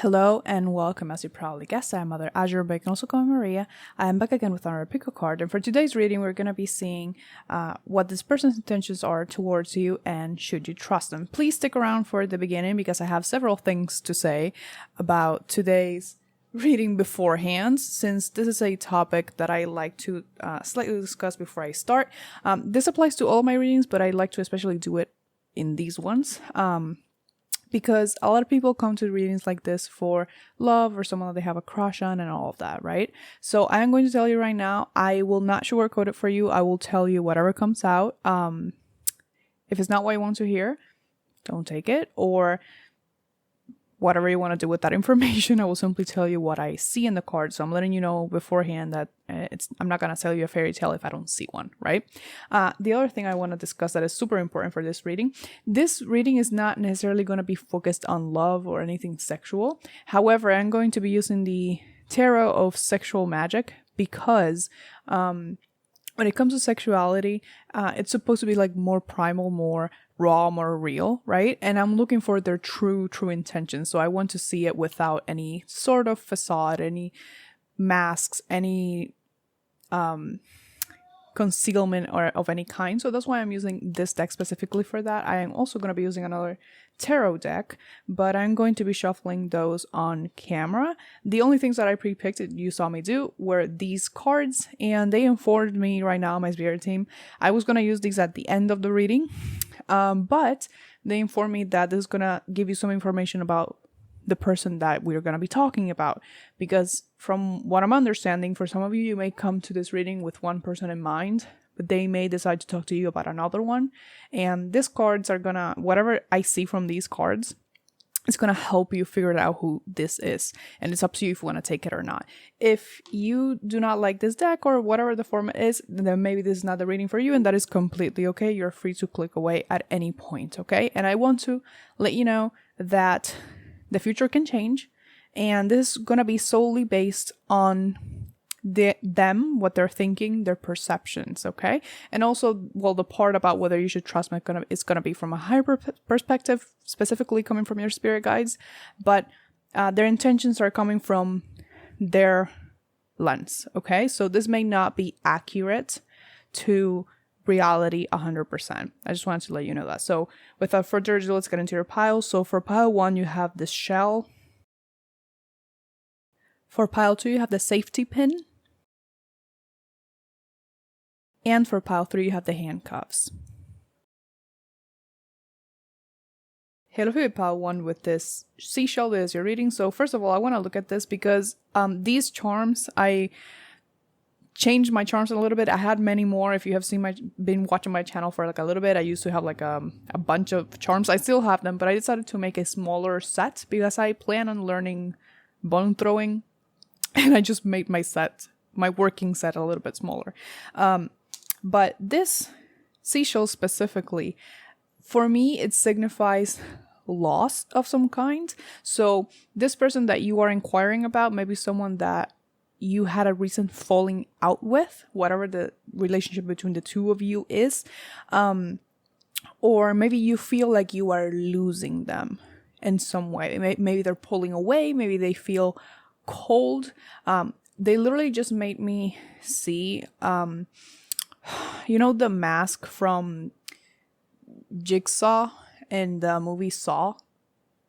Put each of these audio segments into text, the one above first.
Hello and welcome. As you probably guessed, I'm MotherAzure, but you can also call me Maria. I am back again with another pick a card, and for today's reading, we're going to be seeing what this person's intentions are towards you and should you trust them. Please stick around for the beginning because I have several things to say about today's reading beforehand, since this is a topic that I like to slightly discuss before I start. This applies to all my readings, but I like to especially do it in these ones. Because a lot of people come to readings like this for love or someone that they have a crush on and all of that, right? So I am going to tell you right now, I will not sugarcoat it for you. I will tell you whatever comes out. If it's not what you want to hear, don't take it. Or whatever you want to do with that information, I will simply tell you what I see in the card. So I'm letting you know beforehand that I'm not going to tell you a fairy tale if I don't see one, right? The other thing I want to discuss that is super important for this reading is not necessarily going to be focused on love or anything sexual. However, I'm going to be using the tarot of sexual magic because when it comes to sexuality, it's supposed to be like more primal, more raw, more real, right? And I'm looking for their true intentions. So I want to see it without any sort of facade, any masks, any concealment or of any kind. So that's why I'm using this deck specifically for that. I am also going to be using another tarot deck, but I'm going to be shuffling those on camera. The only things that I pre-picked, you saw me do, were these cards, and they informed me right now, my spirit team, I was going to use these at the end of the reading, but they informed me that this is going to give you some information about the person that we're going to be talking about, because from what I'm understanding, for some of you, you may come to this reading with one person in mind, but they may decide to talk to you about another one. And these cards are gonna, whatever I see from these cards, it's gonna help you figure out who this is. And it's up to you if you want to take it or not. If you do not like this deck or whatever the format is, then maybe this is not the reading for you, and that is completely okay. You're free to click away at any point, okay? And I want to let you know that the future can change, and this is gonna be solely based on them, what they're thinking, their perceptions, okay? And also, well, the part about whether you should trust me is gonna be from a higher perspective, specifically coming from your spirit guides, but their intentions are coming from their lens, okay? So this may not be accurate to reality 100%. I just wanted to let you know that. So without further ado, let's get into your pile. So for pile 1, you have the shell. For pile 2, you have the safety pin. And for pile 3, you have the handcuffs. Hello, pile 1 with this seashell that is your reading. So first of all, I want to look at this because these charms, I changed my charms a little bit. I had many more. If you have been watching my channel for like a little bit, I used to have like a bunch of charms. I still have them, but I decided to make a smaller set because I plan on learning bone throwing, and I just made my working set a little bit smaller. But this seashell specifically, for me, it signifies loss of some kind. So this person that you are inquiring about, maybe someone that you had a recent falling out with, whatever the relationship between the two of you is, or maybe you feel like you are losing them in some way. Maybe they're pulling away, maybe they feel cold. They literally just made me see, you know, the mask from Jigsaw in the movie Saw?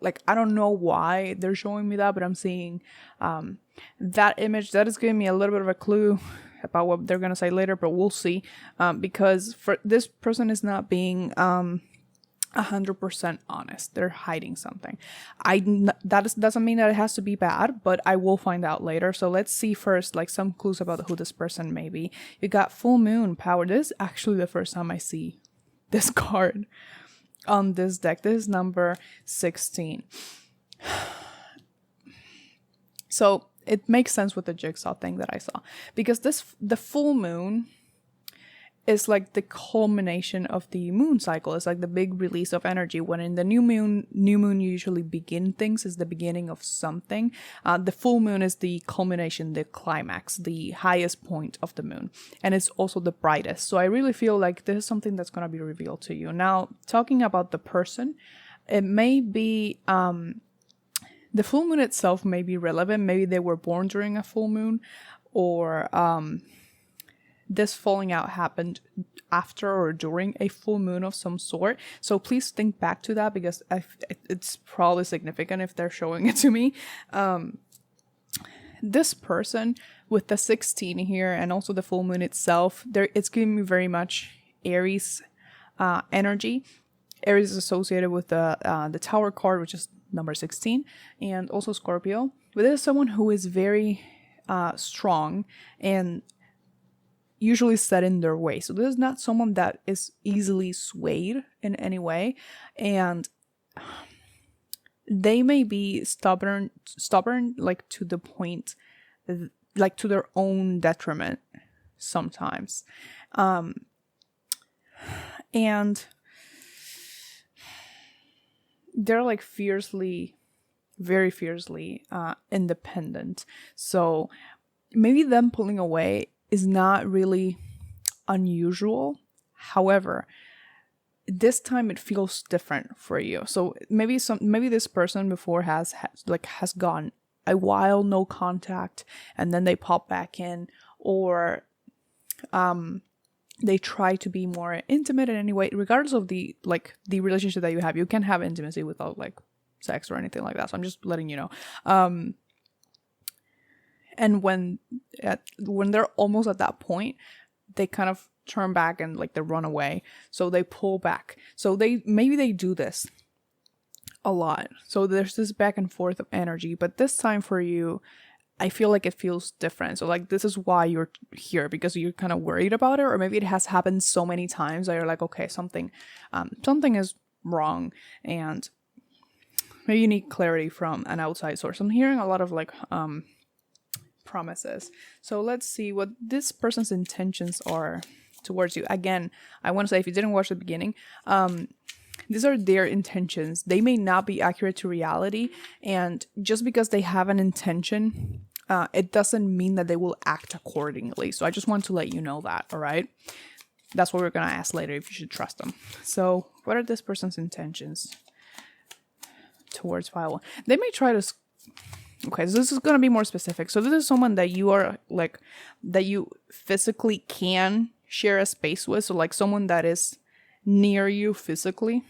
Like, I don't know why they're showing me that, but I'm seeing that image. That is giving me a little bit of a clue about what they're going to say later, but we'll see. Because for this person is not being 100% honest. They're hiding something. Doesn't mean that it has to be bad, but I will find out later. So let's see first, like, some clues about who this person may be. You got full moon power. This is actually the first time I see this card on this deck. This is number 16. So it makes sense with the jigsaw thing that I saw, because the full moon is like the culmination of the moon cycle. It's like the big release of energy. When in the new moon usually begin things, is the beginning of something. The full moon is the culmination, the climax, the highest point of the moon. And it's also the brightest. So I really feel like this is something that's going to be revealed to you. Now, talking about the person, it may be The full moon itself may be relevant. Maybe they were born during a full moon, or this falling out happened after or during a full moon of some sort. So please think back to that, because it's probably significant if they're showing it to me. This person with the 16 here and also the full moon itself, it's giving me very much Aries energy. Aries is associated with the Tower card, which is number 16, and also Scorpio. But this is someone who is very strong and usually set in their way. So this is not someone that is easily swayed in any way, and they may be stubborn like to the point, like to their own detriment sometimes. And they're like very fiercely independent. So maybe them pulling away is not really unusual. However, this time it feels different for you. So maybe this person before has gone a while no contact, and then they pop back in, or they try to be more intimate in any way. Regardless of the relationship that you have, you can have intimacy without like sex or anything like that. So I'm just letting you know. And when they're almost at that point, they kind of turn back and like they run away. So they pull back. So they do this a lot. So there's this back and forth of energy. But this time for you, I feel like it feels different. So like this is why you're here, because you're kind of worried about it, or maybe it has happened so many times that you're like, okay, something is wrong, and maybe you need clarity from an outside source. I'm hearing a lot of like promises. So let's see what this person's intentions are towards you. Again, I want to say, if you didn't watch the beginning, these are their intentions. They may not be accurate to reality, and just because they have an intention, it doesn't mean that they will act accordingly. So I just want to let you know that, all right? That's what we're going to ask later, if you should trust them. So what are this person's intentions towards file 1? They may try to... Okay, so this is going to be more specific. So this is someone that you are like, that you physically can share a space with. So like someone that is near you physically.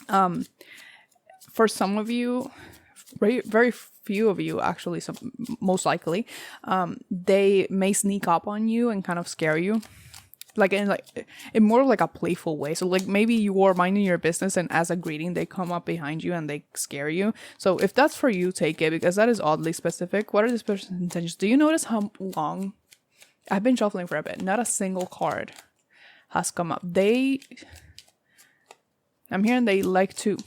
For some of you, very, very few of you actually, most likely, they may sneak up on you and kind of scare you. In more of like a playful way. So like maybe you are minding your business, and as a greeting they come up behind you and they scare you. So if that's for you, take it, because that is oddly specific. What are this person's intentions? Do you notice how long I've been shuffling for a bit? Not a single card has come up. I'm hearing they like to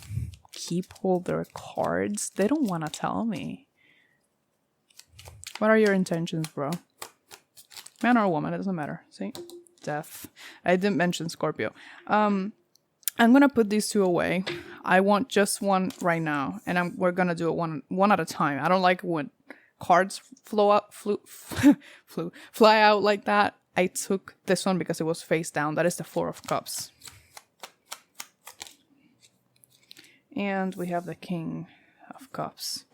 keep all their cards. They don't want to tell me. What are your intentions, bro? Man or woman, it doesn't matter. See? Death. I didn't mention Scorpio. I'm gonna put these two away. I want just one right now, and we're gonna do it one at a time. I don't like when cards fly out like that. I took this one because it was face down. That is the Four of Cups, and we have the King of Cups.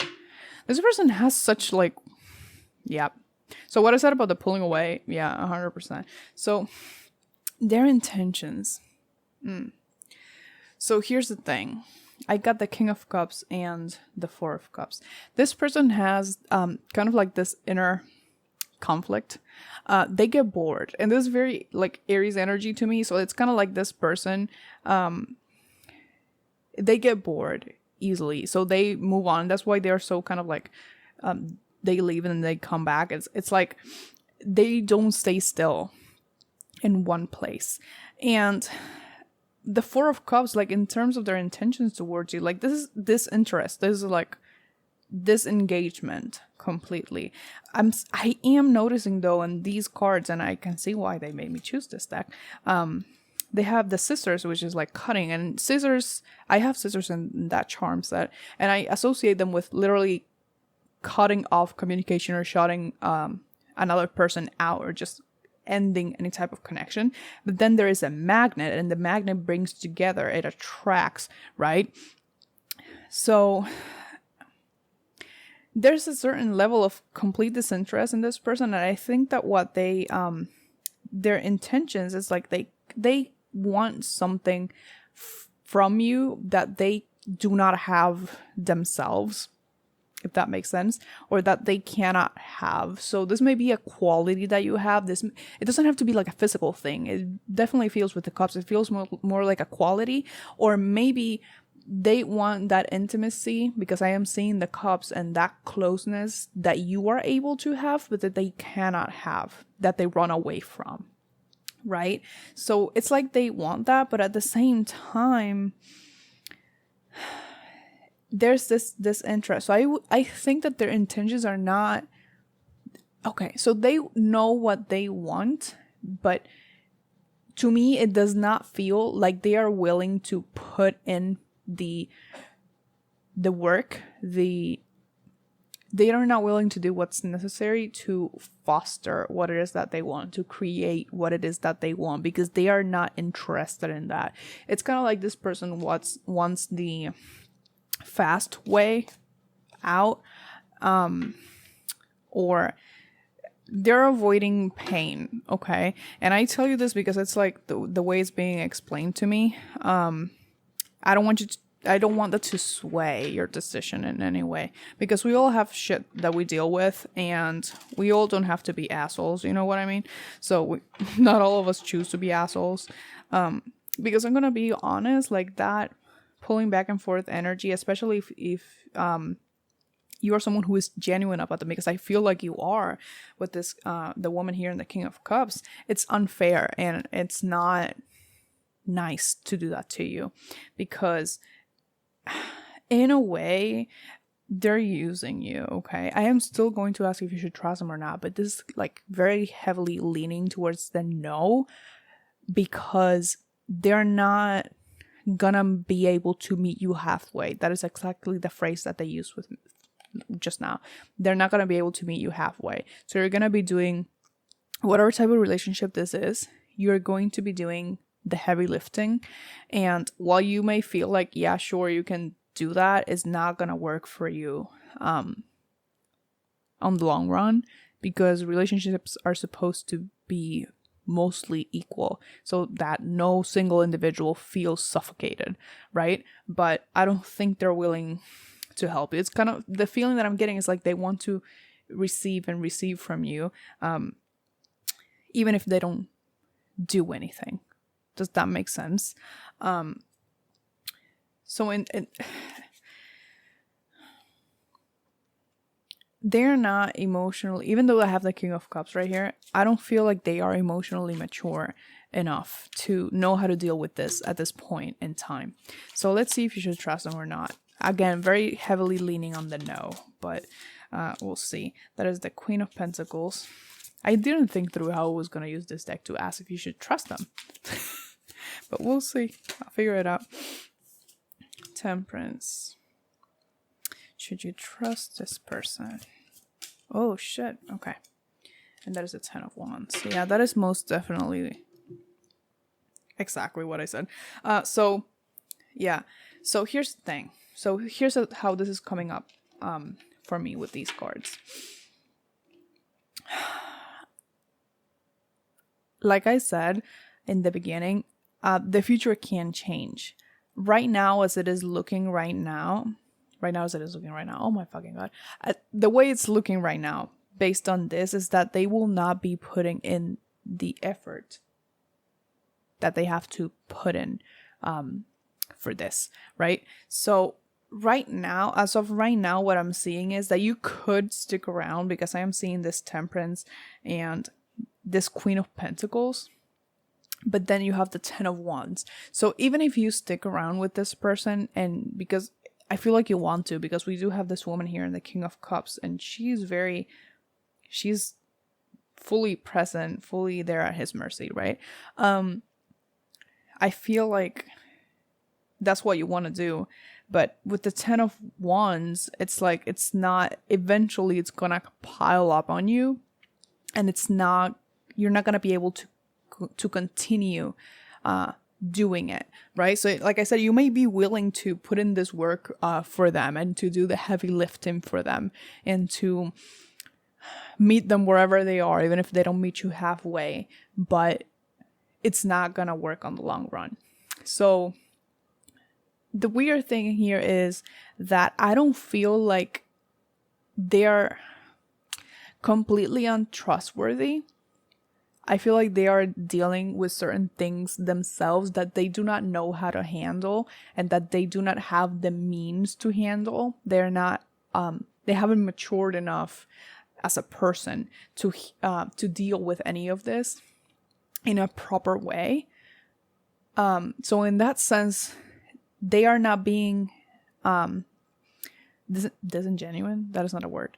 This person has such like, yeah. So what I said about the pulling away, yeah, 100%. So their intentions. So here's the thing. I got the King of Cups and the Four of Cups. This person has kind of like this inner conflict. They get bored. And this is very like Aries energy to me. So it's kind of like this person, they get bored easily. So they move on. That's why they're so kind of like... they leave and then they come back. It's like they don't stay still in one place. And the Four of Cups, like in terms of their intentions towards you, like this is disinterest. This is like disengagement completely. I am noticing though in these cards, and I can see why they made me choose this deck. They have the scissors, which is like cutting, and scissors. I have scissors in that charm set, and I associate them with literally cutting off communication or shutting another person out, or just ending any type of connection. But then there is a magnet, and the magnet brings together, it attracts, right? So there's a certain level of complete disinterest in this person, and I think that what they their intentions is like they want something from you that they do not have themselves, if that makes sense, or that they cannot have. So this may be a quality that you have. This, it doesn't have to be like a physical thing. It definitely feels with the cups, it feels more like a quality, or maybe they want that intimacy, because I am seeing the cups and that closeness that you are able to have, but that they cannot have, that they run away from, right? So it's like they want that, but at the same time, there's this interest. So I think that their intentions are not okay. So they know what they want, but to me, it does not feel like they are willing to put in the work. They are not willing to do what's necessary to foster what it is that they want, to create what it is that they want, because they are not interested in that. It's kind of like this person wants the fast way out, or they're avoiding pain. Okay, and I tell you this because it's like the way it's being explained to me. I don't want that to sway your decision in any way, because we all have shit that we deal with, and we all don't have to be assholes, you know what I mean? So not all of us choose to be assholes, because I'm gonna be honest, like that pulling back and forth energy, especially if you are someone who is genuine about them, because I feel like you are with this the woman here in the King of Cups. It's unfair, and it's not nice to do that to you, because in a way they're using you. Okay, I am still going to ask if you should trust them or not, but this is like very heavily leaning towards the no, because they're not gonna be able to meet you halfway. That is exactly the phrase that they used with just now. They're not gonna be able to meet you halfway. So you're gonna be doing whatever type of relationship this is. You're going to be doing the heavy lifting, and while you may feel like, yeah, sure, you can do that, it's not gonna work for you on the long run, because relationships are supposed to be mostly equal, so that no single individual feels suffocated, right? But I don't think they're willing to help. It's kind of the feeling that I'm getting is like they want to receive from you, even if they don't do anything. Does that make sense? So they're not emotionally, even though I have the King of Cups right here, I don't feel like they are emotionally mature enough to know how to deal with this at this point in time. So let's see if you should trust them or not. Again, very heavily leaning on the no, but we'll see. That is the Queen of Pentacles. I didn't think through how I was going to use this deck to ask if you should trust them. But we'll see. I'll figure it out. Temperance. Should you trust this person? Oh, shit. Okay. And that is a 10 of Wands. Yeah, that is most definitely exactly what I said. So, yeah. So here's the thing. So here's how this is coming up for me with these cards. Like I said in the beginning, the future can change. Right now, as it is looking right now, oh my fucking god, the way it's looking right now, based on this, is that they will not be putting in the effort that they have to put in for this, right? So right now, as of right now, what I'm seeing is that you could stick around, because I am seeing this Temperance and this Queen of Pentacles, but then you have the 10 of Wands. So even if you stick around with this person, and because I feel like you want to, because we do have this woman here in the King of Cups, and she's fully present, fully there at his mercy, right? I feel like that's what you want to do. But with the 10 of Wands, it's like, it's not, eventually it's gonna pile up on you, and you're not gonna be able to continue doing it, right? So like I said, you may be willing to put in this work for them and to do the heavy lifting for them and to meet them wherever they are, even if they don't meet you halfway, but it's not gonna work on the long run. So the weird thing here is that I don't feel like they're completely untrustworthy. I feel like they are dealing with certain things themselves that they do not know how to handle and that they do not have the means to handle. They're not, they haven't matured enough as a person to deal with any of this in a proper way. So in that sense, they are not being disingenuous. That is not a word.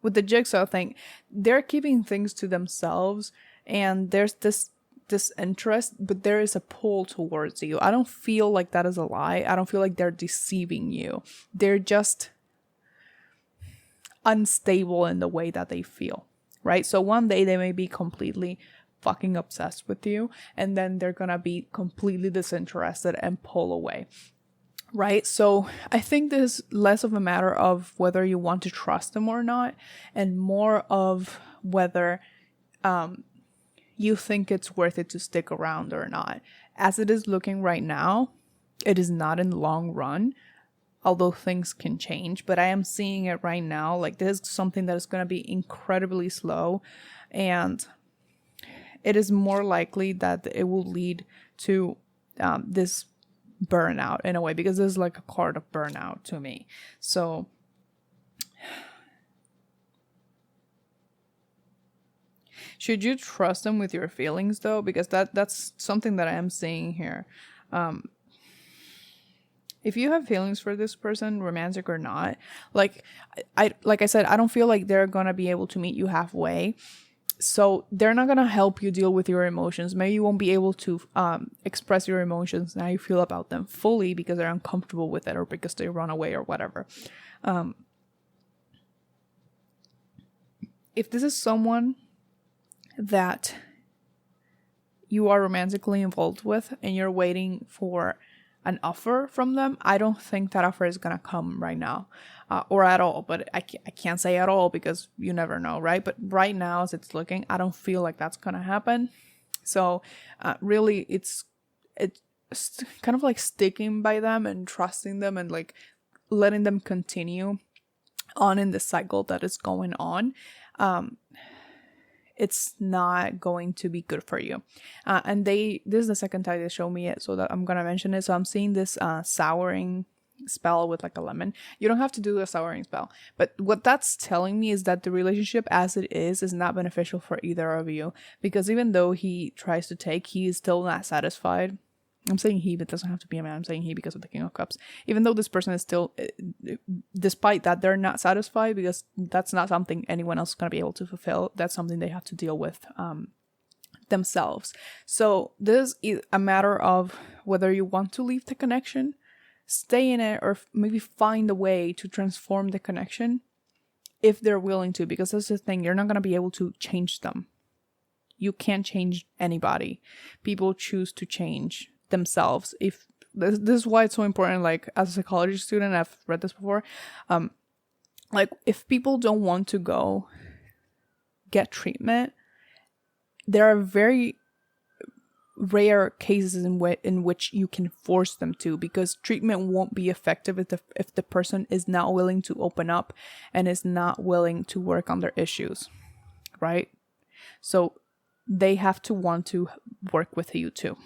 With the jigsaw thing, they're keeping things to themselves, and there's this interest, but there is a pull towards you. I don't feel like that is a lie. I don't feel like they're deceiving you. They're just unstable in the way that they feel, right? So one day they may be completely fucking obsessed with you, and then they're gonna be completely disinterested and pull away. Right? So I think this is less of a matter of whether you want to trust them or not, and more of whether you think it's worth it to stick around or not. As it is looking right now, it is not in the long run, although things can change, but I am seeing it right now. Like, this is something that is going to be incredibly slow, and it is more likely that it will lead to this burnout in a way, because this is like a card of burnout to me. So should you trust them with your feelings though? Because that's something that I am seeing here. If you have feelings for this person, romantic or not, like I said, I don't feel like they're gonna be able to meet you halfway. So they're not going to help you deal with your emotions. Maybe you won't be able to express your emotions and how you feel about them fully because they're uncomfortable with it, or because they run away or whatever. If this is someone that you are romantically involved with and you're waiting for an offer from them, I don't think that offer is going to come right now. Or at all, but I can't say at all because you never know, right? But right now, as it's looking, I don't feel like that's gonna happen. So really, it's kind of like sticking by them and trusting them and like letting them continue on in the cycle that is going on. It's not going to be good for you. And this is the second time they show me it, so that I'm gonna mention it. So I'm seeing this souring spell with like a lemon. You don't have to do a souring spell, but what that's telling me is that the relationship as it is not beneficial for either of you, because even though he tries to take, he is still not satisfied. I'm saying he, but it doesn't have to be a man. I'm saying he because of the King of Cups. Even though this person is still, despite that, they're not satisfied, because that's not something anyone else is going to be able to fulfill. That's something they have to deal with themselves. So this is a matter of whether you want to leave the connection, stay in it, or maybe find a way to transform the connection if they're willing to, because that's the thing, you're not going to be able to change them. You can't change anybody. People choose to change themselves. If this is why it's so important, like as a psychology student, I've read this before, like if people don't want to go get treatment, there are very rare cases in which you can force them to, because treatment won't be effective if the person is not willing to open up and is not willing to work on their issues, right? So they have to want to work with you too,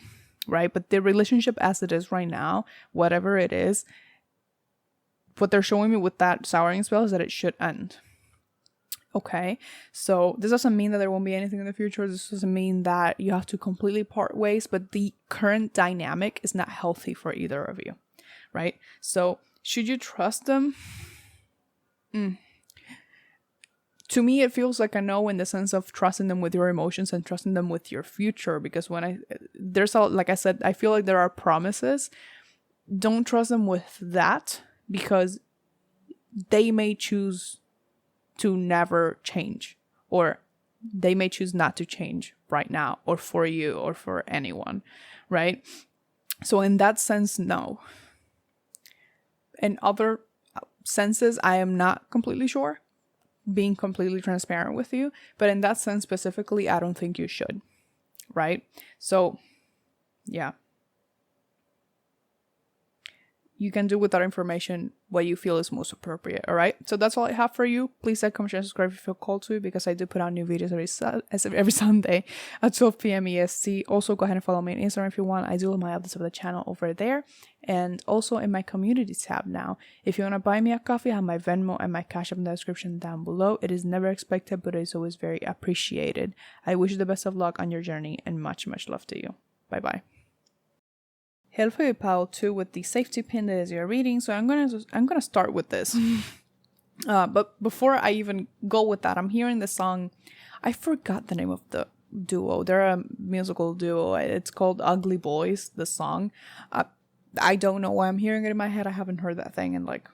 right? But the relationship as it is right now, whatever it is, what they're showing me with that souring spell is that it should end. Okay, so this doesn't mean that there won't be anything in the future. This doesn't mean that you have to completely part ways, but the current dynamic is not healthy for either of you, right? So should you trust them? To me, it feels like a no, in the sense of trusting them with your emotions and trusting them with your future, because like I said, I feel like there are promises. Don't trust them with that, because they may choose to never change, or they may choose not to change right now, or for you, or for anyone, right? So in that sense, no. In other senses, I am not completely sure, being completely transparent with you, but in that sense specifically, I don't think you should, right? So yeah, you can do with that information what you feel is most appropriate. All right, so that's all I have for you. Please like, comment, share, subscribe if you feel called to, because I do put out new videos every Sunday at 12 p.m. EST. Also, go ahead and follow me on Instagram if you want. I do all my updates of the channel over there, and also in my community tab now. If you want to buy me a coffee, I have my Venmo and my Cash App in the description down below. It is never expected, but it is always very appreciated. I wish you the best of luck on your journey, and much love to you. Bye bye. Hello, pile 2 with the safety pin that is your reading. So I'm gonna start with this. But before I even go with that, I'm hearing the song. I forgot the name of the duo. They're a musical duo. It's called Ugly Boys, the song. I don't know why I'm hearing it in my head. I haven't heard that thing in like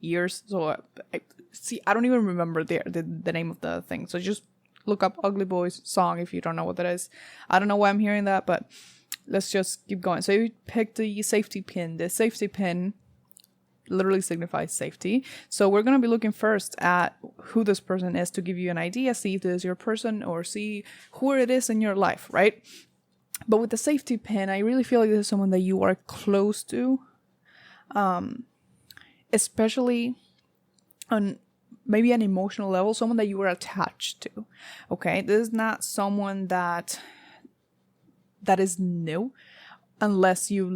years. So I don't even remember the name of the thing. So just look up Ugly Boys song if you don't know what that is. I don't know why I'm hearing that, but let's just keep going. So you picked the safety pin. The safety pin literally signifies safety. So we're going to be looking first at who this person is to give you an idea, see if this is your person or see who it is in your life, right? But with the safety pin, I really feel like this is someone that you are close to, especially on maybe an emotional level, someone that you are attached to, okay? This is not someone that is new, unless you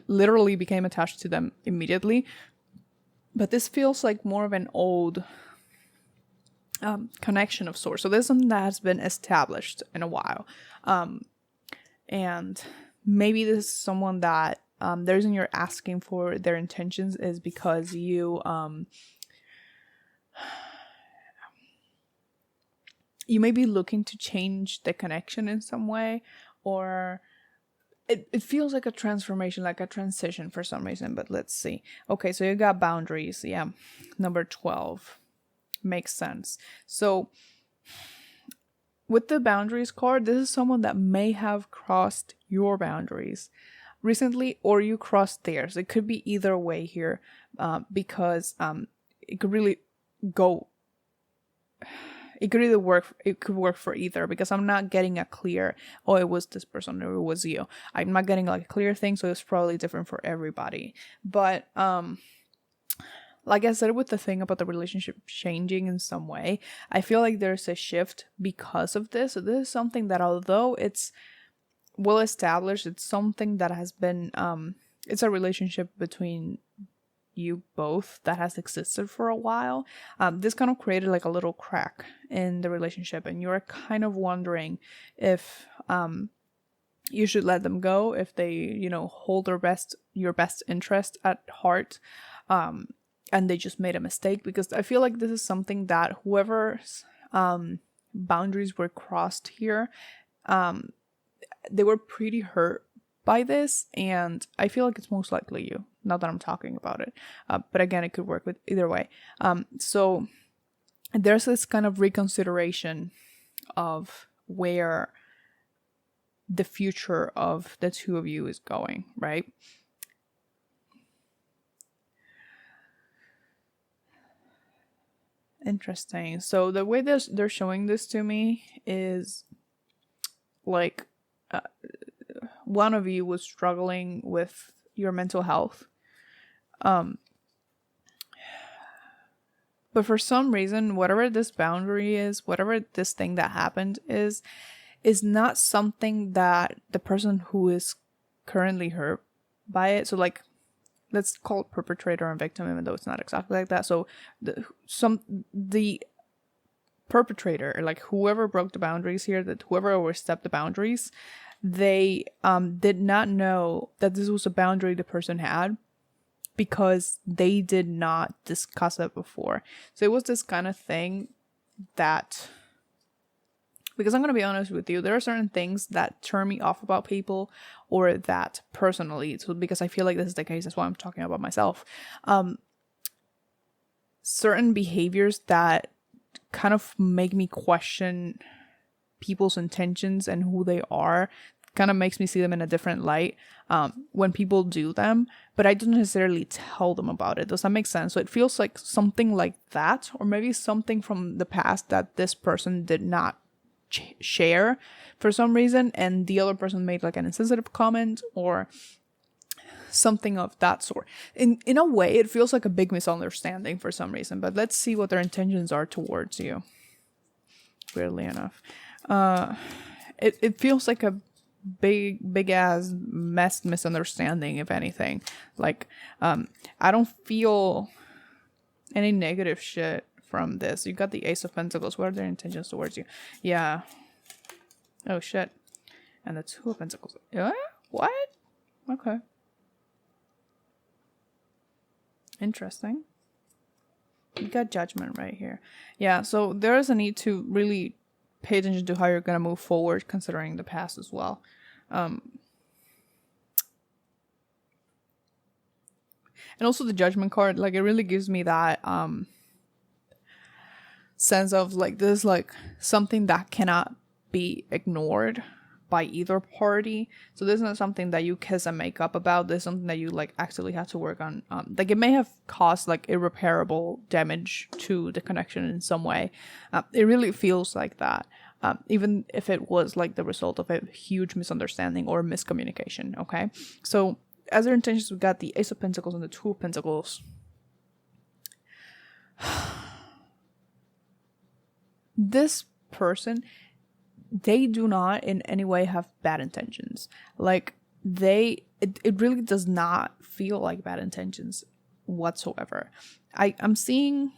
literally became attached to them immediately. But this feels like more of an old connection of sorts. So this is something that has been established in a while. And maybe this is someone that the reason you're asking for their intentions is because you may be looking to change the connection in some way, or it feels like a transformation, like a transition for some reason. But let's see. Okay, so you got boundaries. Yeah, number 12 makes sense. So with the boundaries card, this is someone that may have crossed your boundaries recently, or you crossed theirs. It could be either way here, because it could really go. It could either work. It could work for either, because I'm not getting a clear, oh, it was this person or it was you. I'm not getting like a clear thing, so it's probably different for everybody. But like I said, with the thing about the relationship changing in some way, I feel like there's a shift because of this. So this is something that, although it's well established, it's something that has been it's a relationship between you both that has existed for a while. This kind of created like a little crack in the relationship, and you're kind of wondering if you should let them go, if they hold your best interest at heart, and they just made a mistake. Because I feel like this is something that whoever's boundaries were crossed here, they were pretty hurt by this, and I feel like it's most likely you, now that I'm talking about it. But again, it could work with either way. So there's this kind of reconsideration of where the future of the two of you is going, right? Interesting. So the way they're showing this to me is like one of you was struggling with your mental health. But for some reason, whatever this boundary is, whatever this thing that happened is not something that the person who is currently hurt by it. So like, let's call it perpetrator and victim, even though it's not exactly like that. So the perpetrator, like whoever broke the boundaries here, that whoever overstepped the boundaries, they did not know that this was a boundary the person had, because they did not discuss it before. So it was this kind of thing that, because I'm going to be honest with you, there are certain things that turn me off about people, or that personally, so because I feel like this is the case, that's why I'm talking about myself. Certain behaviors that kind of make me question people's intentions and who they are. Kind of makes me see them in a different light when people do them, but I don't necessarily tell them about it. Does that make sense? So it feels like something like that, or maybe something from the past that this person did not share for some reason, and the other person made like an insensitive comment or something of that sort. In a way, it feels like a big misunderstanding for some reason, but let's see what their intentions are towards you. Weirdly enough, it feels like a big ass messed misunderstanding, if anything. Like I don't feel any negative shit from this. You got the Ace of Pentacles. What are their intentions towards you? Yeah. Oh shit. And the Two of Pentacles. Yeah? What? Okay. Interesting. You got Judgment right here. Yeah, so there is a need to really pay attention to how you're going to move forward, considering the past as well. And also the Judgment card, like, it really gives me that sense of like this, like something that cannot be ignored by either party. So this is not something that you kiss and make up about. This is something that you like actually have to work on. Like it may have caused like irreparable damage to the connection in some way. It really feels like that. Even if it was like the result of a huge misunderstanding or miscommunication. Okay. So as their intentions, we got the Ace of Pentacles and the Two of Pentacles. This person, they do not in any way have bad intentions. Like it really does not feel like bad intentions whatsoever. I'm seeing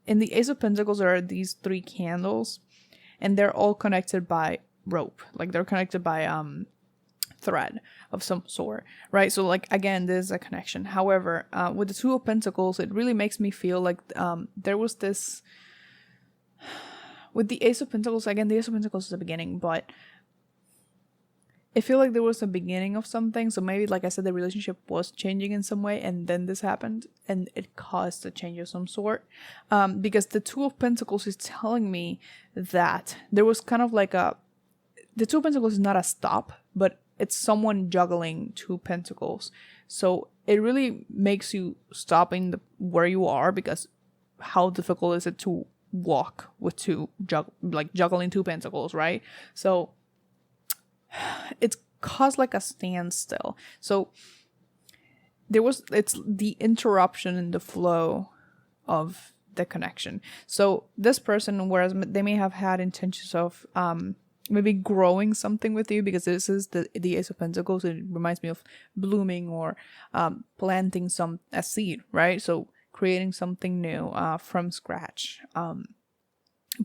in the Ace of Pentacles there are these 3 candles, and they're all connected by rope. Like they're connected by thread of some sort, right? So like again, there's a connection. However, with the Two of Pentacles, it really makes me feel like there was this. With the Ace of Pentacles, again, the Ace of Pentacles is the beginning, but I feel like there was a beginning of something. So maybe, like I said, the relationship was changing in some way, and then this happened, and it caused a change of some sort. Because the Two of Pentacles is telling me that there was kind of like the Two of Pentacles is not a stop, but it's someone juggling 2 pentacles. So it really makes you stop in where you are, because how difficult is it to walk with juggling 2 pentacles, right? So it's caused like a standstill. So it's the interruption in the flow of the connection. So this person, whereas they may have had intentions of maybe growing something with you, because this is the Ace of Pentacles, it reminds me of blooming or planting a seed, right? So creating something new from scratch,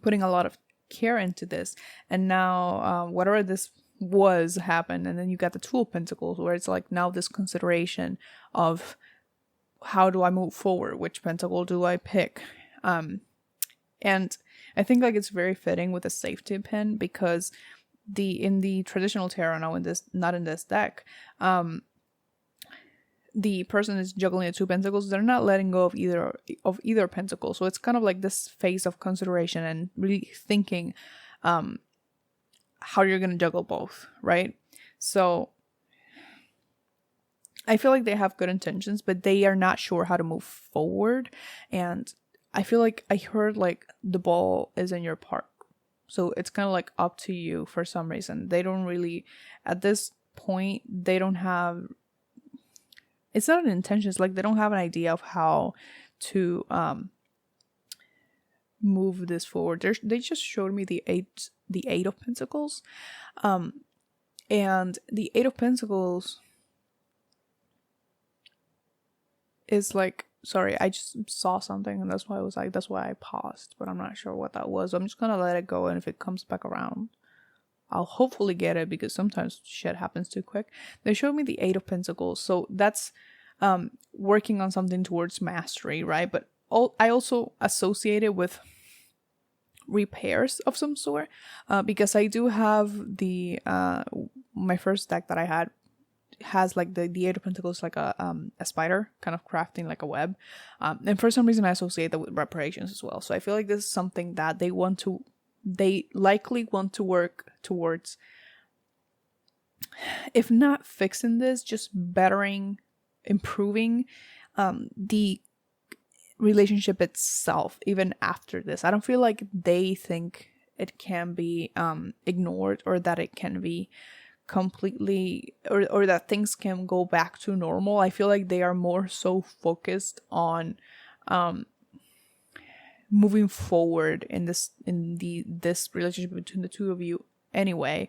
putting a lot of care into this, and now whatever this was happened, and then you got the Two of Pentacles, where it's like now this consideration of how do I move forward, which pentacle do I pick, and I think like it's very fitting with a safety pin, because in the traditional tarot, not in this deck, the person is juggling the 2 pentacles. They're not letting go of either pentacle. So it's kind of like this phase of consideration and really thinking how you're going to juggle both, right? So I feel like they have good intentions, but they are not sure how to move forward. And I feel like I heard like the ball is in your park. So it's kind of like up to you for some reason. They don't really, at this point, they don't have, it's not an intention, it's like they don't have an idea of how to move this forward. They just showed me the Eight of Pentacles. And the Eight of Pentacles is like, sorry, I just saw something, and that's why I paused, but I'm not sure what that was. So I'm just gonna let it go, and if it comes back around, I'll hopefully get it, because sometimes shit happens too quick. They showed me the Eight of Pentacles, so that's working on something towards mastery, right? But I also associate it with repairs of some sort, because I do have the my first deck that I had has like the Eight of Pentacles like a spider kind of crafting like a web, and for some reason I associate that with reparations as well. So I feel like this is something that they likely want to work towards, if not fixing this, just bettering, improving the relationship itself even after this. I don't feel like they think it can be ignored, or that it can be completely, or that things can go back to normal. I feel like they are more so focused on moving forward in this relationship between the two of you anyway,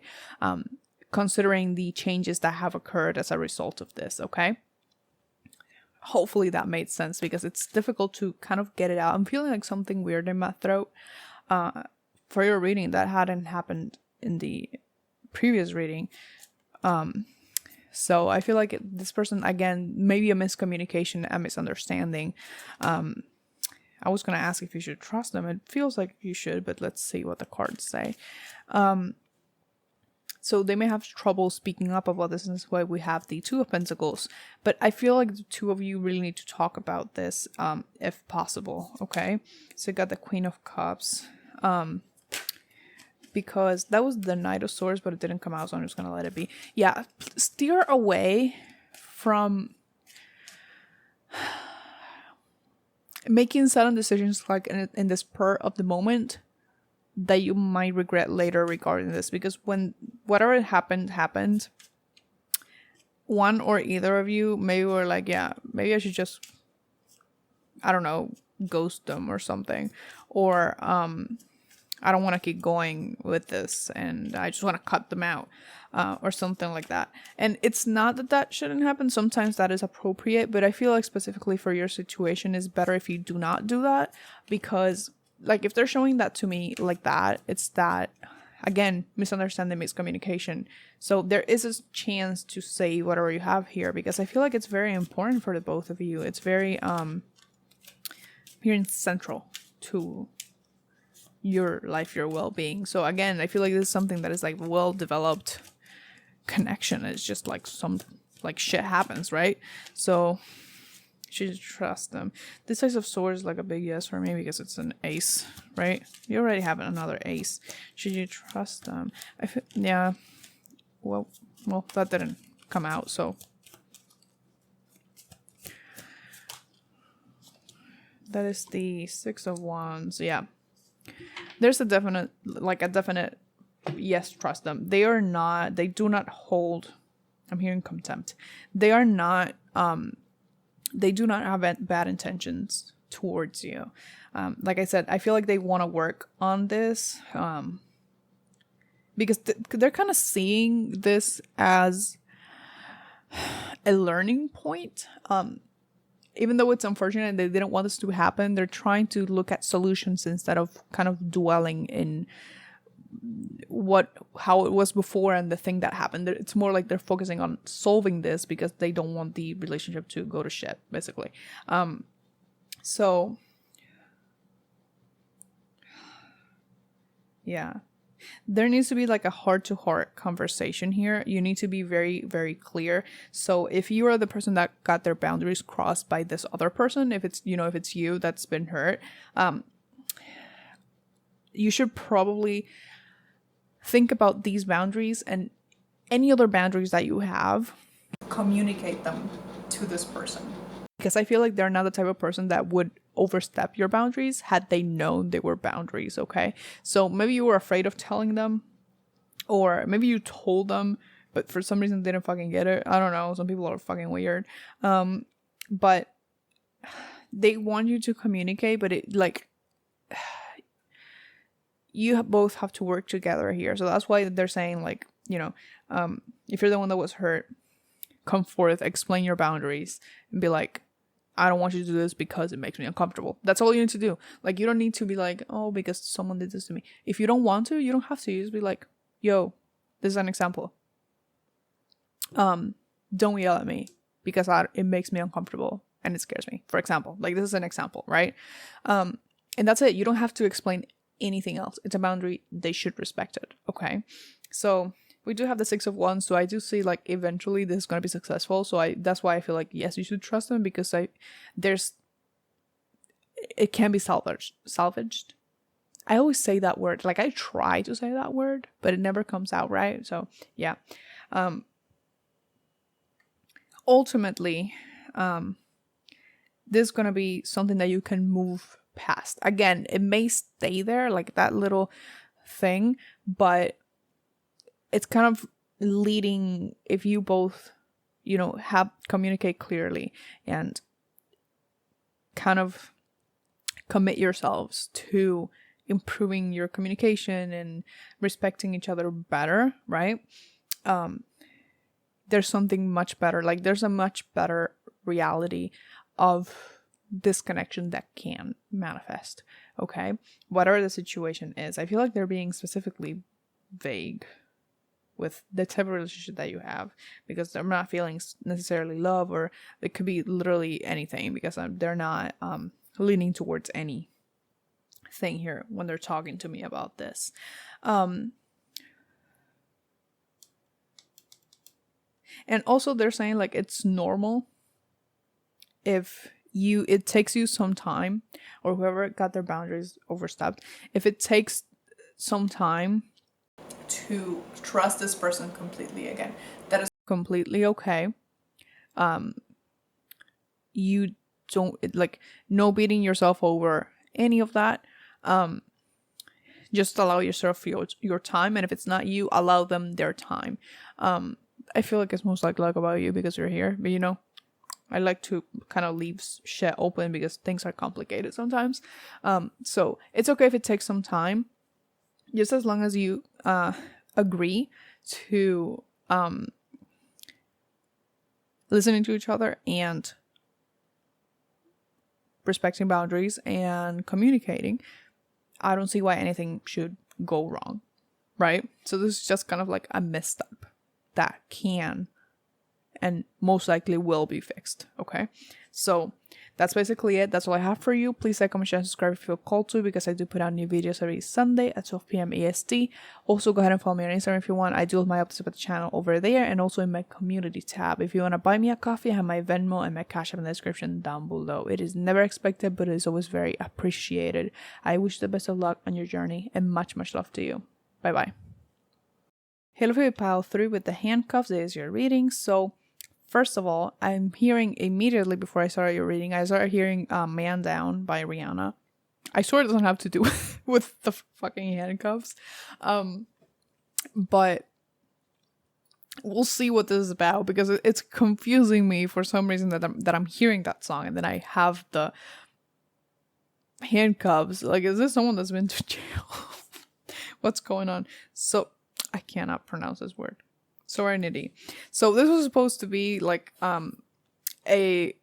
considering the changes that have occurred as a result of this. Okay, hopefully that made sense, because it's difficult to kind of get it out. I'm feeling like something weird in my throat for your reading that hadn't happened in the previous reading. So I feel like this person, again, maybe a miscommunication, a misunderstanding. I was going to ask if you should trust them. It feels like you should, but let's see what the cards say. So they may have trouble speaking up about this, and that's why we have the Two of Pentacles. But I feel like the two of you really need to talk about this, if possible, okay? So you got the Queen of Cups. Because that was the Knight of Swords, but it didn't come out, so I'm just going to let it be. Yeah, steer away from making sudden decisions like in the spur of the moment that you might regret later regarding this, because when whatever happened, one or either of you maybe were like, yeah, maybe I should just, I don't know, ghost them or something, or I don't want to keep going with this and I just want to cut them out, or something like that. And it's not that that shouldn't happen. Sometimes that is appropriate, but I feel like specifically for your situation, it's better if you do not do that, because like if they're showing that to me like that, it's that, again, misunderstanding, miscommunication. So there is a chance to say whatever you have here, because I feel like it's very important for the both of you. It's very here central to your life, your well-being. So again, I feel like this is something that is like well-developed connection. It's just like some like shit happens, right? So you should trust them. This Ace of Swords is like a big yes for me, because it's an ace, right? You already have another ace. Should you trust them? Yeah. Well, that didn't come out, so that is the Six of Wands. Yeah. There's a definite yes, trust them. They do not hold, I'm hearing contempt. They do not have bad intentions towards you. Like I said, I feel like they want to work on this, because they're kind of seeing this as a learning point. Even though it's unfortunate they didn't want this to happen, they're trying to look at solutions instead of kind of dwelling in how it was before and the thing that happened. It's more like they're focusing on solving this because they don't want the relationship to go to shit, basically. So yeah, there needs to be like a heart-to-heart conversation here. You need to be very, very clear. So if you are the person that got their boundaries crossed by this other person, if it's you that's been hurt, you should probably think about these boundaries and any other boundaries that you have, communicate them to this person. Because I feel like they're not the type of person that would overstep your boundaries had they known they were boundaries, okay? So maybe you were afraid of telling them, or maybe you told them, but for some reason they didn't fucking get it. I don't know. Some people are fucking weird. But they want you to communicate, but it like you both have to work together here. So that's why they're saying like, if you're the one that was hurt, come forth, explain your boundaries, and be like, I don't want you to do this because it makes me uncomfortable. That's all you need to do. Like, you don't need to be like, oh, because someone did this to me. If you don't want to, you don't have to. You just be like, yo, this is an example. Don't yell at me because it makes me uncomfortable and it scares me. For example, like this is an example, right? And that's it. You don't have to explain anything else. It's a boundary. They should respect it. Okay. So we do have the Six of Wands, so I do see like eventually this is gonna be successful. So that's why I feel like yes, you should trust them, because it can be salvaged. I always say that word, like I try to say that word, but it never comes out right. So yeah. Ultimately, this is gonna be something that you can move past. Again, it may stay there, like that little thing, but it's kind of leading, if you both, have communicate clearly and kind of commit yourselves to improving your communication and respecting each other better, right? There's something much better, like there's a much better reality of this connection that can manifest. Okay, whatever the situation is, I feel like they're being specifically vague with the type of relationship that you have, because they're not feeling necessarily love, or it could be literally anything, because they're not leaning towards any thing here when they're talking to me about this. And also they're saying like it's normal if it takes you some time, or whoever got their boundaries overstepped, if it takes some time to trust this person completely again, that is completely okay. You don't like no beating yourself over any of that. Just allow yourself your time, and if it's not you, allow them their time. I feel like it's most likely about you because you're here, but I like to kind of leave shit open because things are complicated sometimes. So it's okay if it takes some time, just as long as you agree to listening to each other and respecting boundaries and communicating. I don't see why anything should go wrong, right? So this is just kind of like a misstep that can and most likely will be fixed. Okay, so that's basically it. That's all I have for you. Please like, comment, share, and subscribe if you feel called to, because I do put out new videos every Sunday at 12 p.m. EST. Also, go ahead and follow me on Instagram if you want. I do have my updates about the channel over there, and also in my community tab. If you want to buy me a coffee, I have my Venmo and my Cash App in the description down below. It is never expected, but it is always very appreciated. I wish you the best of luck on your journey, and much, much love to you. Bye bye. Hello, for pile 3 with the handcuffs. There's your reading. So first of all, I'm hearing immediately before I started your reading, I started hearing Man Down by Rihanna. I swear it doesn't have to do with the fucking handcuffs. But we'll see what this is about, because it's confusing me for some reason that I'm hearing that song and then I have the handcuffs. Like, is this someone that's been to jail? What's going on? So, I cannot pronounce this word. Serenity. So this was supposed to be like a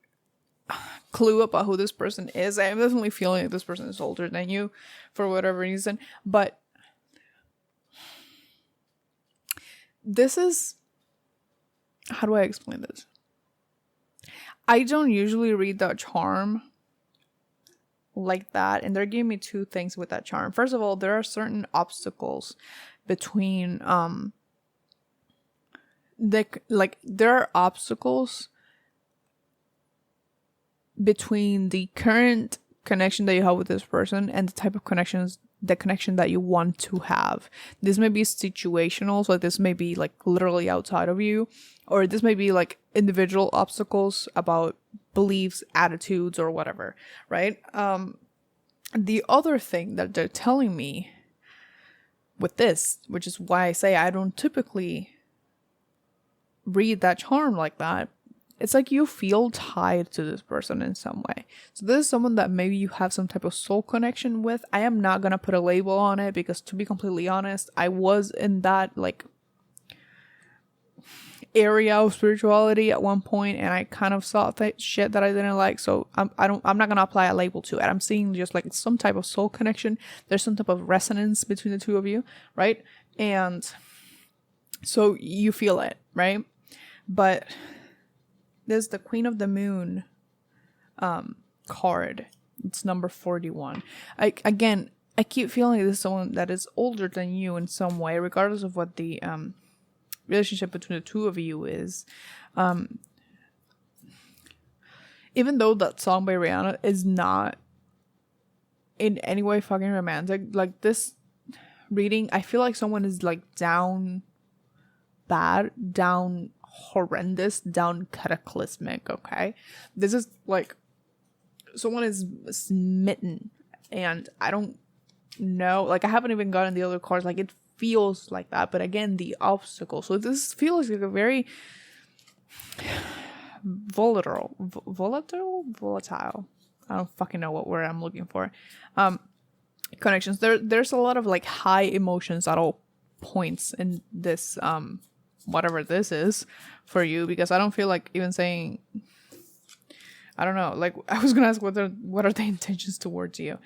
clue about who this person is. I'm definitely feeling like this person is older than you for whatever reason, but this is, how do I explain this? I don't usually read that charm like that, and they're giving me two things with that charm. First of all, there are certain obstacles between there are obstacles between the current connection that you have with this person and the type of the connection that you want to have. This may be situational, so this may be like literally outside of you, or this may be like individual obstacles about beliefs, attitudes, or whatever, right? The other thing that they're telling me with this, which is why I say I don't typically read that charm like that, it's like you feel tied to this person in some way. So this is someone that maybe you have some type of soul connection with. I am not gonna put a label on it, because to be completely honest, I was in that like area of spirituality at one point, and I kind of saw shit that I didn't like. So I'm not gonna apply a label to it. I'm seeing just like some type of soul connection. There's some type of resonance between the two of you, right? And so you feel it, right? But there's the Queen of the Moon card. It's number 41. I keep feeling this is someone that is older than you in some way, regardless of what the relationship between the two of you is, even though that song by Rihanna is not in any way fucking romantic, like this reading, I feel like someone is like down bad, down horrendous, down cataclysmic. Okay, this is like someone is smitten, and I don't know, like I haven't even gotten the other cards, like it feels like that, but again, the obstacle, so this feels like a very volatile, I don't fucking know what word I'm looking for. Connections, there's a lot of like high emotions at all points in this whatever this is for you, because I don't feel like even saying, I don't know, like I was gonna ask what are the intentions towards you.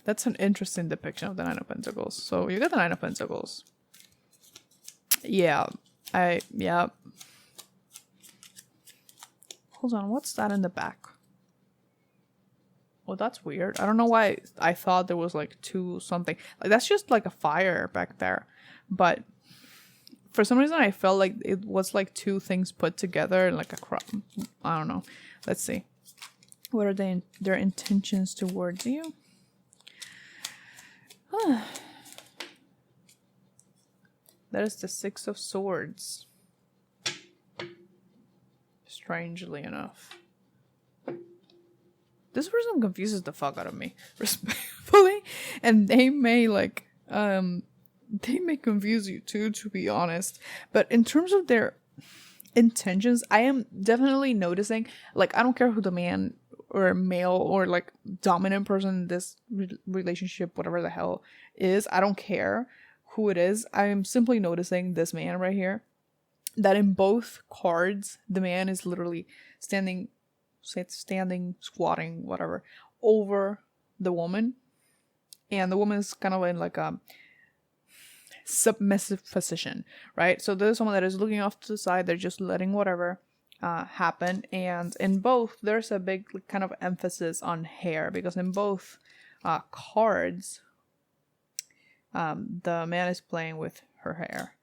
That's an interesting depiction of the Nine of Pentacles. So you got the Nine of Pentacles. Yeah. Hold on, what's that in the back? Oh, that's weird. I don't know why I thought there was like two something. Like that's just like a fire back there. But for some reason I felt like it was like two things put together and like a crop. I don't know. Let's see. What are their intentions towards you? That is the Six of Swords. Strangely enough. This person confuses the fuck out of me, respectfully. And they may like, they may confuse you too, to be honest. But in terms of their intentions, I am definitely noticing, like, I don't care who the man or male or like dominant person in this relationship, whatever the hell is, I don't care who it is. I am simply noticing this man right here, that in both cards, the man is literally standing, squatting, whatever, over the woman. And the woman is kind of in like a submissive position, right? So there's someone that is looking off to the side. They're just letting whatever happen. And in both, there's a big kind of emphasis on hair, because in both cards, the man is playing with her hair.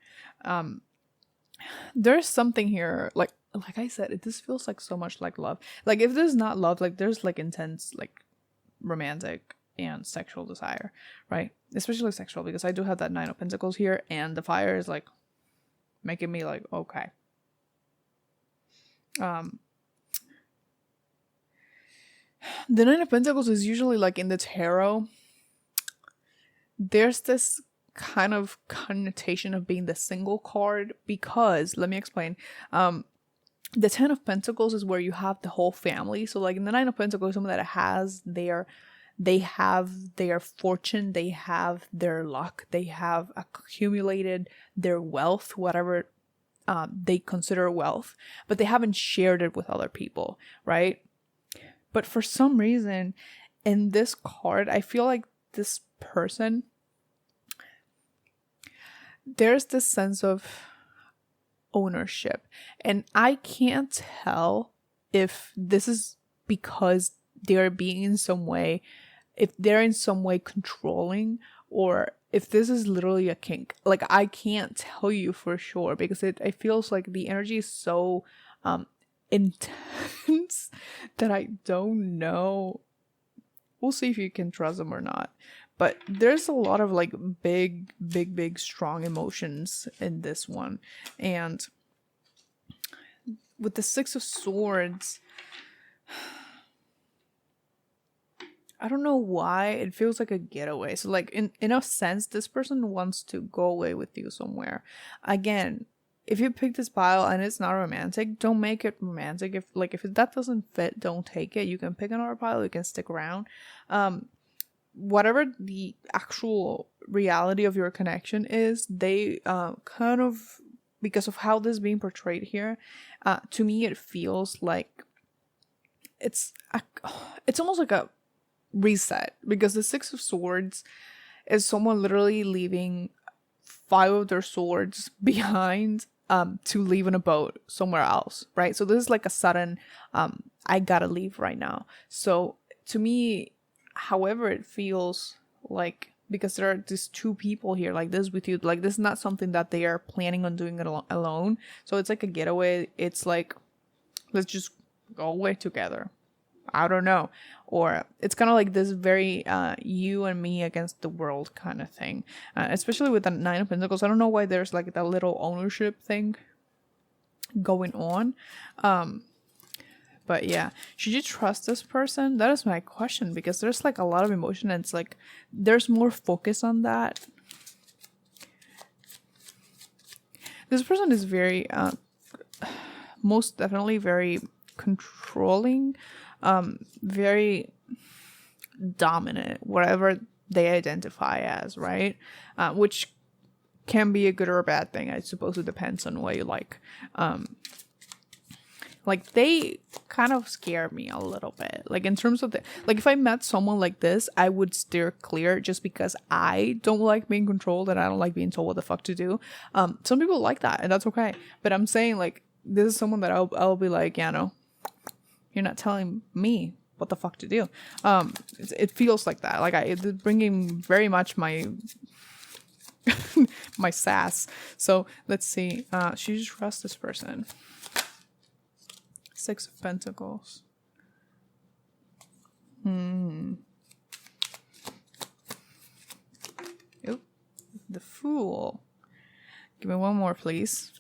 There's something here, like I said, it just feels like so much like love. Like if there's not love, like there's like intense, like romantic and sexual desire, right? Especially sexual, because I do have that Nine of Pentacles here, and the fire is like making me like, okay. The Nine of Pentacles is usually like in the tarot, there's this kind of connotation of being the single card, because let me explain. The Ten of Pentacles is where you have the whole family. So like in the Nine of Pentacles, someone that has they have their fortune, they have their luck, they have accumulated their wealth, whatever they consider wealth, but they haven't shared it with other people, right? But for some reason, in this card, I feel like this person, there's this sense of ownership, and I can't tell if this is because they're being in some way, if they're in some way controlling, or if this is literally a kink. Like I can't tell you for sure, because it feels like the energy is so intense that I don't know. We'll see if you can trust them or not. But there's a lot of like big, strong emotions in this one. And with the Six of Swords, I don't know why it feels like a getaway. So like in a sense, this person wants to go away with you somewhere. Again, if you pick this pile and it's not romantic, don't make it romantic. If that doesn't fit, don't take it. You can pick another pile, you can stick around. Whatever the actual reality of your connection is, they kind of, because of how this is being portrayed here, to me it feels like it's almost like a reset, because the Six of Swords is someone literally leaving 5 of their swords behind to leave in a boat somewhere else, right? So this is like a sudden I gotta leave right now. So to me, however it feels like because there are these two people here like this with you. Like, this is not something that they are planning on doing it alone. So it's like a getaway. It's like, let's just go away together. I don't know. Or it's kind of like this very you and me against the world kind of thing. Especially with the Nine of Pentacles. I don't know why there's like that little ownership thing going on. But yeah, should you trust this person? That is my question, because there's like a lot of emotion and it's like there's more focus on that. This person is very most definitely very controlling, very dominant, whatever they identify as, right? Which can be a good or a bad thing. I suppose it depends on what you like. Like, they kind of scare me a little bit. Like, in terms of like, if I met someone like this, I would steer clear, just because I don't like being controlled and I don't like being told what the fuck to do. Some people like that, and that's okay. But I'm saying, like, this is someone that I'll be like, yeah, no, you're not telling me what the fuck to do. It feels like that. Like, it's bringing very much my my sass. So let's see. Should you trust this person? Six of Pentacles. Oop. The Fool. Give me one more, please.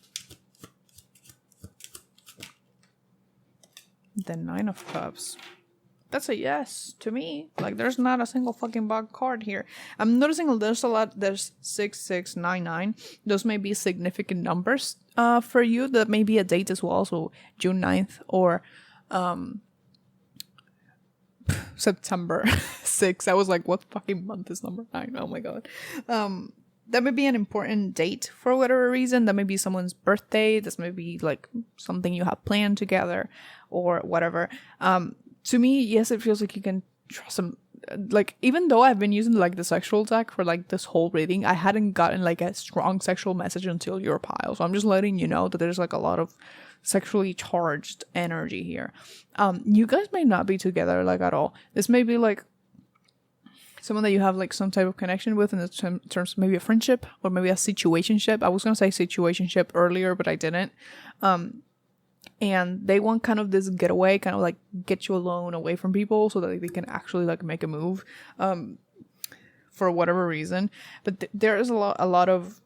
The Nine of Cups. That's a yes to me. Like, there's not a single fucking bug card here. I'm noticing there's a lot. There's 6699. Those may be significant numbers for you. That may be a date as well. So June 9th or September 6th. I was like, what fucking month is number 9? Oh my god. That may be an important date for whatever reason. That may be someone's birthday. This may be like something you have planned together or whatever. To me, yes, it feels like you can trust them. Like, even though I've been using like the sexual deck for like this whole reading, I hadn't gotten like a strong sexual message until your pile. So I'm just letting you know that there's like a lot of sexually charged energy here. You guys may not be together like at all. This may be like someone that you have like some type of connection with in the terms of maybe a friendship or maybe a situationship. I was gonna say situationship earlier, but I didn't. And they want kind of this getaway, kind of like get you alone away from people so that they can actually like make a move for whatever reason. But there is a lot of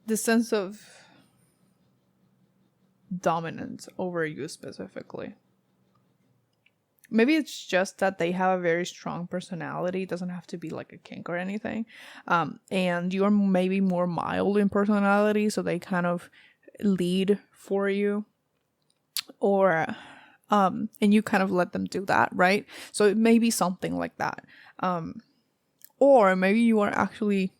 the sense of dominance over you specifically. Maybe it's just that they have a very strong personality. It doesn't have to be like a kink or anything. And you're maybe more mild in personality, so they kind of lead for you. Or and you kind of let them do that, right? So it may be something like that. Or maybe you are actually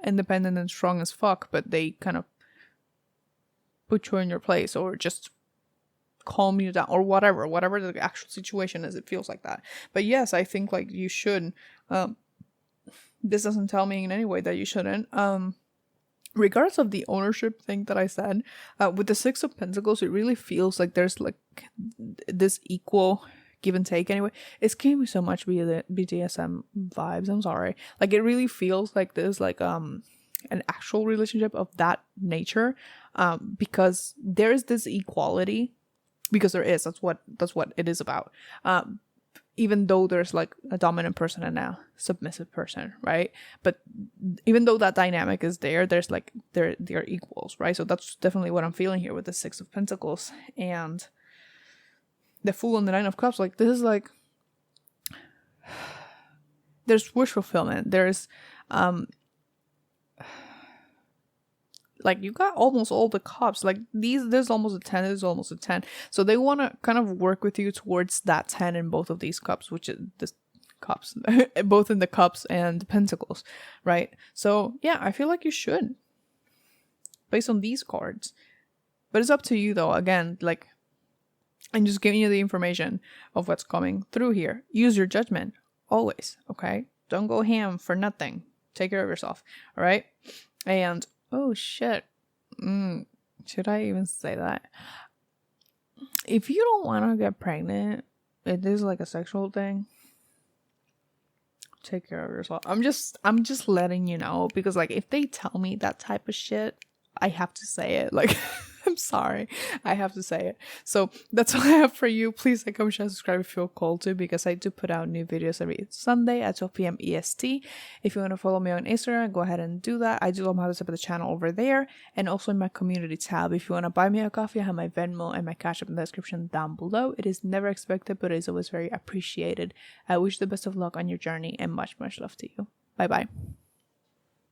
independent and strong as fuck, but they kind of put you in your place or just calm you down or whatever the actual situation is. It feels like that. But yes, I think like you should. This doesn't tell me in any way that you shouldn't. Regardless of the ownership thing that I said, with the Six of Pentacles, it really feels like there's like this equal give and take. Anyway, it's giving me so much BDSM vibes. I'm sorry. Like, it really feels like there's like an actual relationship of that nature, because there is this equality. Because there is, that's what it is about. Even though there's like a dominant person and a submissive person, right? But even though that dynamic is there, there's like they're equals, right? So that's definitely what I'm feeling here with the Six of Pentacles and the Fool and the Nine of Cups. Like, this is like there's wish fulfillment. There's like, you got almost all the cups. Like, there's almost a 10, there's almost a 10. So they want to kind of work with you towards that 10 in both of these cups, which is the cups, both in the cups and the pentacles, right? So yeah, I feel like you should, based on these cards. But it's up to you though. Again, like, I'm just giving you the information of what's coming through here. Use your judgment always, okay? Don't go ham for nothing. Take care of yourself, all right? And oh shit. Should I even say that? If you don't want to get pregnant, it is like a sexual thing. Take care of yourself. I'm just letting you know, because like if they tell me that type of shit, I have to say it. Like, I'm sorry, I have to say it. So that's all I have for you. Please like, comment, share, subscribe if you feel called to, because I do put out new videos every Sunday at 12 p.m. EST. If you want to follow me on Instagram, go ahead and do that. I do love how to set up the channel over there, and also in my community tab. If you want to buy me a coffee, I have my Venmo and my Cash App in the description down below. It is never expected, but it is always very appreciated. I wish you the best of luck on your journey, and much love to you. Bye bye.